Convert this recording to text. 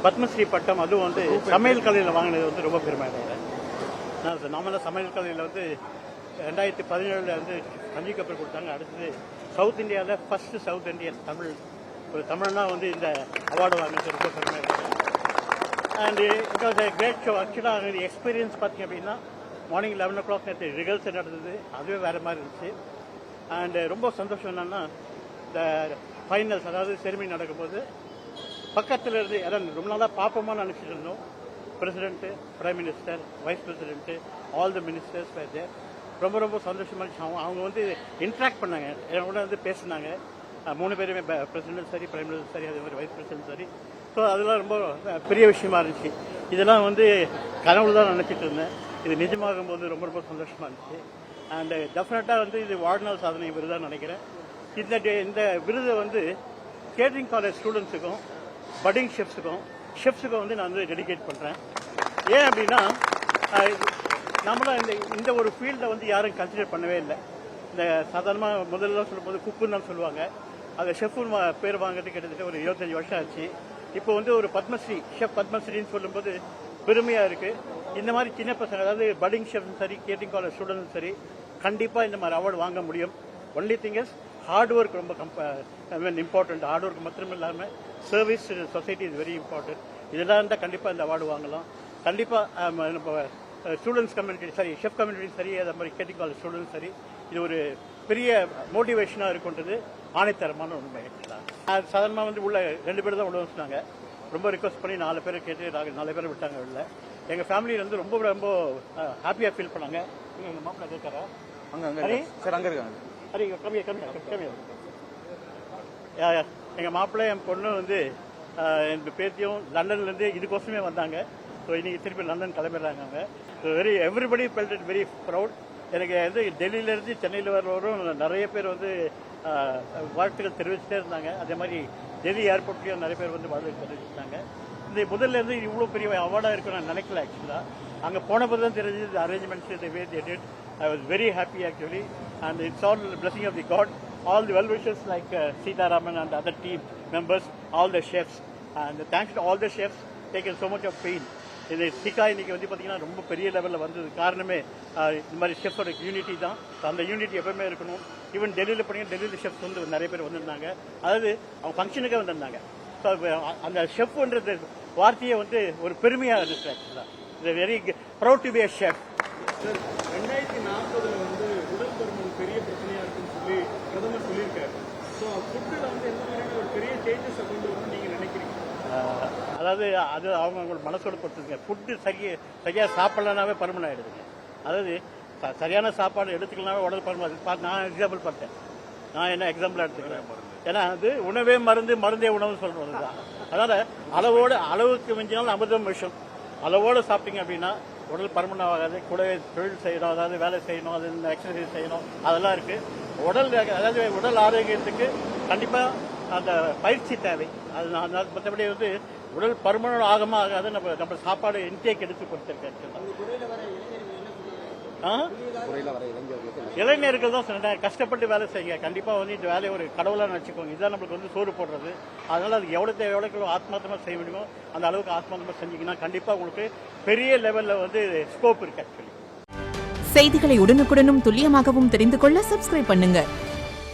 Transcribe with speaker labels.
Speaker 1: பத்மஸ்ரீ பட்டம் அதுவும் வந்து சமையல் கலையில் வாங்கினது வந்து ரொம்ப பெருமை அடைகிறேன். நாமெல்லாம் சமையல் கலையில் வந்து 2017 வந்து சஞ்சி கபூர் கொடுத்தாங்க. அடுத்தது சவுத் இந்தியாவில் ஃபர்ஸ்ட் சவுத் இந்தியன் தமிழ் ஒரு தமிழ்னா வந்து இந்த அவார்டு வாங்கினது ரொம்ப பெருமை அடைகிறேன். And it was a great show. ஆக்சுவலாக எக்ஸ்பீரியன்ஸ் பார்த்தீங்க அப்படின்னா மார்னிங் 11 o'clock நேற்று ரிஹர்சல் நடந்தது. அதுவே வேறு மாதிரி இருந்துச்சு. அண்ட் ரொம்ப சந்தோஷம் என்னன்னா இந்த ஃபைனல்ஸ் அதாவது செரிமனி நடக்கும்போது பக்கத்தில் இருந்து அதாவது ரொம்ப நாளாக பார்ப்போமா நினச்சிட்டு இருந்தோம். President, prime minister, vice president, all the ministers there. ரொம்ப ரொம்ப சந்தோஷமாக இருந்துச்சு. அவங்க வந்து இன்ட்ராக்ட் பண்ணாங்க, என்னோட வந்து பேசினாங்க. 3 பேருமே பிரசிடென்ட் சரி, பிரைம் மினிஸ்டர் சரி, அதே மாதிரி வைஸ் பிரசிடென்ட் சரி. ஸோ அதெல்லாம் ரொம்ப பெரிய விஷயமா இருந்துச்சு. இதெல்லாம் வந்து கனவுல தான் நினச்சிட்டு இருந்தேன். இது நிஜமாகும் போது ரொம்ப ரொம்ப சந்தோஷமாக இருந்துச்சு. அண்ட் டெஃபினட்டாக வந்து இது வாழ்நாள் சாதனை விருதாக நினைக்கிறேன். இந்த விருதை வந்து கேட்டரிங் காலேஜ் ஸ்டூடெண்ட்ஸுக்கும் பட்டிங் ஷெஃப்ஸுக்கும் வந்து நான் வந்து டெடிகேட் பண்ணுறேன். ஏன் அப்படின்னா நம்மளாம் இந்த ஒரு ஃபீல்டை வந்து யாரும் கன்சிடர் பண்ணவே இல்லை. இந்த சாதாரணமாக முதல்ல சொல்லும்போது குக்குன்னு தான் சொல்லுவாங்க. அந்த ஷெஃப்னு பேர் வாங்கிறது கிட்டத்தட்ட ஒரு 25 வருஷம் ஆச்சு. இப்போ வந்து ஒரு பத்மஸ்ரீ ஷெஃப் பத்மஸ்ரீன்னு சொல்லும்போது பெருமையாக இருக்குது. இந்த மாதிரி சின்ன பசங்க அதாவது பட்டிங் ஷெஃப்ஸும் சரி, கேட்டரிங் காலேஜ் ஸ்டூடெண்ட்ஸும் சரி கண்டிப்பாக இந்த மாதிரி அவார்டு வாங்க முடியும். Only thing is hard work ரொம்ப இம்பார்ட்டன்ட். ஹார்ட் ஒர்க் மாத்திரம் இல்லாமல் service society is very important. இதெல்லாம் இருந்தால் கண்டிப்பாக இந்த அவார்டு வாங்கலாம். கண்டிப்பாக நம்ம ஸ்டூடெண்ட்ஸ் கம்யூனிட்டி சரி, ஷெஃப் கம்யூனிட்டி சரி, அதே மாதிரி கேட்டரிங் காலேஜ் ஸ்டூடெண்ட்ஸ் சரி, இது ஒரு பெரிய மோட்டிவேஷனாக இருக்குன்றது ஆணைத்தரமான உண்மை. சாதாரணமாக வந்து உள்ள 2 பேர் தான் உள்ள சொன்னாங்க. ரொம்ப ரிக்வஸ்ட் பண்ணி 4 பேர் கேட்டு 4 பேர் விட்டாங்க உள்ள. எங்கள் ஃபேமிலியில் வந்து ரொம்ப ரொம்ப ஹாப்பியாக ஃபீல் பண்ணாங்க. எங்கள் மாப்பிள்ளை கேட்கறா
Speaker 2: அங்கே சார் அங்கே இருக்காங்க.
Speaker 1: சரி கம்மியா எங்கள் மாப்பிள்ளை என் பொண்ணு வந்து என் பேத்தியும் லண்டன்லேருந்து இதுக்கோசமே வந்தாங்க. ஸோ இன்னைக்கு திருப்பி லண்டன் கிளம்பிடுறாங்க அவங்க. So everybody felt it very proud. எனக்கு வந்து டெல்லியிலேருந்து சென்னையில் வரவரும் நிறைய பேர் வந்து வாழ்த்துக்கள் தெரிவிச்சுட்டே இருந்தாங்க. அதே மாதிரி டெல்லி ஏர்போர்ட்லேயும் நிறைய பேர் வந்து வாழ்த்துக்கள் தெரிவிச்சிருந்தாங்க. இந்த முதல்ல இருந்து இவ்வளோ பெரிய அவார்டாக இருக்குன்னு நான் நினைக்கல. ஆக்சுவலாக அங்கே போன போது தான் தெரிஞ்சது arrangements the way they did. I was very happy actually, and it's all the blessing of the God. All the well-wishers like Sita Raman and other team members, all the chefs, and thanks to all the chefs taken so much of pain. இது சிக்கா இன்னைக்கு வந்து பார்த்தீங்கன்னா ரொம்ப பெரிய லெவலில் வந்தது காரணமே இந்த மாதிரி ஷெஃப்ஸோட யூனிட்டி தான். அந்த யூனிட்டி எப்பவுமே இருக்கணும். ஈவன் டெல்லியில் போனீங்கன்னா டெல்லியில் ஷெஃப்ஸ் வந்து நிறைய பேர் வந்திருந்தாங்க. அதாவது அவங்க ஃபங்க்ஷனுக்கே வந்திருந்தாங்க. ஸோ அந்த ஷெஃப்ன்றது வார்த்தையை வந்து ஒரு பெருமையாக இருந்துச்சு. ஆக்சுவலாக இது very proud to be a chef.
Speaker 3: 2040 வந்து உடல் பருமன் பெரிய பிரச்சனையா இருக்குன்னு சொல்லி பிரதமர் சொல்லியிருக்காரு. ஸோ ஃபுட்டில் வந்து எந்த மாதிரியான ஒரு பெரிய சேஞ்சஸை கொண்டு வரணும்னு நீங்க நினைக்கிறீங்க?
Speaker 1: அதாவது அது அவங்க மனசோட பொறுத்துங்க. ஃபுட்டு சரியாக சாப்பிடலனாவே பருமன் ஆகிடுதுங்க. அதாவது சரியான சாப்பாடு எடுத்துக்கலனாவே உடல் பருமன். நான் எக்ஸாம்பிள் பார்த்தேன். நான் என்ன எக்ஸாம்பிள் எடுத்துக்கிறேன். ஏன்னா அது உணவே மருந்தே உணவு சொல்றது தான். அதனால அளவுக்கு மிஞ்சினாலும் அமிர்தம் விஷம். அளவோடு சாப்பிட்டீங்க அப்படின்னா உடல் பருமன் ஆகாது. கூடவே தொழில் செய்யணும், அதாவது வேலை செய்யணும், அது எக்ஸசைஸ் செய்யணும், அதெல்லாம் இருக்கு. உடல் ஆரோக்கியத்துக்கு கண்டிப்பாக அந்த பயிற்சி தேவை. அது மற்றபடி வந்து உடல் பருமனோட ஆகாது. நம்ம சாப்பாடு இன்டேக் எடுத்து கொடுத்துருக்கேன். இளைஞர்கள் தான் சொன்னேன், கஷ்டப்பட்டு வேலை செய்யுங்க. கண்டிப்பாக வந்து இந்த வேலையை ஒரு கடவுளாக நினச்சிக்கோங்க. இதுதான் நம்மளுக்கு வந்து சோறு போடுறது. அதனால அது எவ்வளோ ஆத்மார்த்தமாக செய்ய முடியுமோ அந்த அளவுக்கு ஆத்மார்த்தமாக செஞ்சீங்கன்னா கண்டிப்பாக உங்களுக்கு பெரிய லெவலில் வந்து ஸ்கோப் இருக்கு. ஆக்சுவலி
Speaker 4: செய்திகளை உடனுக்குடனும் துல்லியமாகவும் தெரிந்து கொள்ள சப்ஸ்கிரைப் பண்ணுங்க.